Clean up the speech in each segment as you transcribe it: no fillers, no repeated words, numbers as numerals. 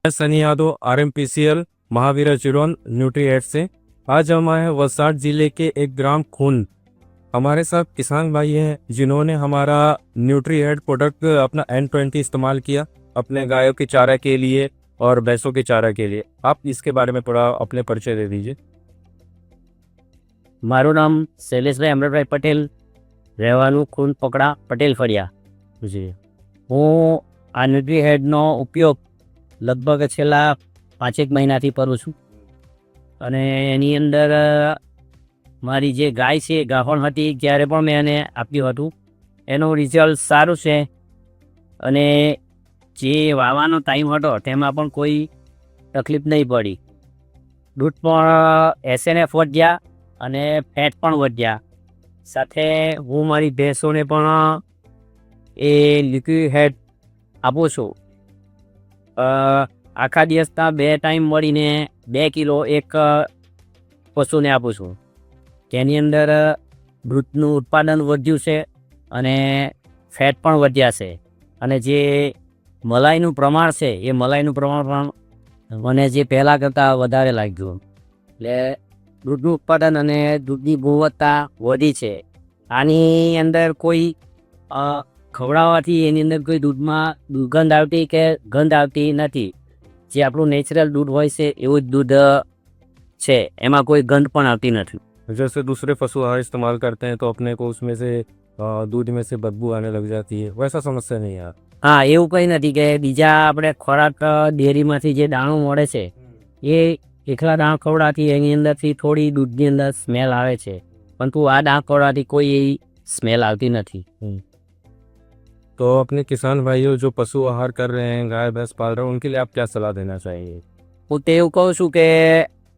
मैं Sunny Yadav RMPCL Mahavir Chidaun nutri aid से। आज हम आए हैं वलसाड जिले के एक ग्राम खून। हमारे साथ किसान भाई हैं जिन्होंने हमारा न्यूट्री एड प्रोडक्ट अपना N20 इस्तेमाल किया अपने गायों के चारा के लिए और भैंसों के चारा के लिए। आप इसके बारे में थोड़ा अपने परिचय दे दीजिए। मारू नाम शैलेषभाई अमृतभाई पटेल, રહેવાનું ખૂન પકડા પટેલ ફળિયા। जी હું આ ન્યુટ્રી હેડનો ઉપયોગ લગભગ છેલ્લા 5 મહિનાથી કરું છું અને એની અંદર મારી જે ગાય છે ગાભણ હતી ત્યારે પણ મેં એને આપ્યું હતું। એનું રિઝલ્ટ સારું છે અને જે વાવવાનો ટાઈમ હતો તેમાં પણ કોઈ તકલીફ નહીં પડી। દૂધ પણ SNF વધ્યા અને ફેટ પણ વધ્યા। સાથે હું મારી ભેંસોને પણ એ લિક્વિડ હેડ આપું છું। આખા દિવસના 2 ટાઈમ મળીને 2 કિલો એક પશુને આપું છું। તેની અંદર દૂધનું ઉત્પાદન વધ્યું છે અને ફેટ પણ વધ્યા છે અને જે મલાઈનું પ્રમાણ છે એ મલાઈનું પ્રમાણ પણ મને જે પહેલાં કરતાં વધારે લાગ્યું। એટલે દૂધનું ઉત્પાદન અને દૂધની ગુણવત્તા વધી છે। આની અંદર કોઈ ખવડાવવાથી એની અંદર કોઈ દૂધમાં દુર્ગંધ આવતી કે ગંધ આવતી નથી। જે આપણું નેચરલ દૂધ હોય છે એવું જ દૂધ છે, એમાં કોઈ ગંધ પણ આવતી નથી। जैसे दूसरे पशु आहार इस्तेमाल करते हैं तो अपने को उसमें से दूध में से बदबू आने लग जाती है, वैसा समस्या नहीं है। હા, એવું કંઈ નથી કે બીજા આપણે ખોરાક ડેરીમાંથી જે દાણો મળે છે એ એકલા દાણ ખવડાવવાથી એની અંદરથી થોડી દૂધની અંદર સ્મેલ આવે છે, પરંતુ આ દાણ ખવડાવવાથી કોઈ એવી સ્મેલ આવતી નથી। तो अपने किसान भाइयों जो पशु आहार कर रहे हैं, गाय भैंस पाल रहे हैं, उनके लिए आप क्या सलाह देना चाहिए? હું તો એવું કહું છું કે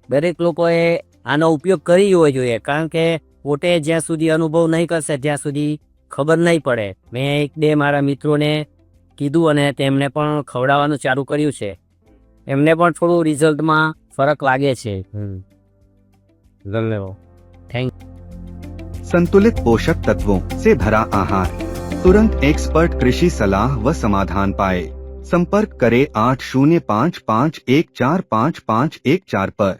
દરેક લોકોએ આનો ઉપયોગ કરવો જોઈએ, કારણ કે પોતે જ્યાં સુધી અનુભવ નહીં કરશે ત્યાં સુધી ખબર નહીં પડે। મેં 1-2 મારા મિત્રોને કીધું અને તેમને પણ ખવડાવવાનું ચાલુ કર્યું છે, એમને પણ થોડું રિઝલ્ટમાં ફરક લાગે છે। धन्यवाद। થેન્ક संतुलित पोषक तत्वों से भरा आहार, तुरंत एक्सपर्ट कृषि सलाह व समाधान पाए। संपर्क करें 8055145514 पर।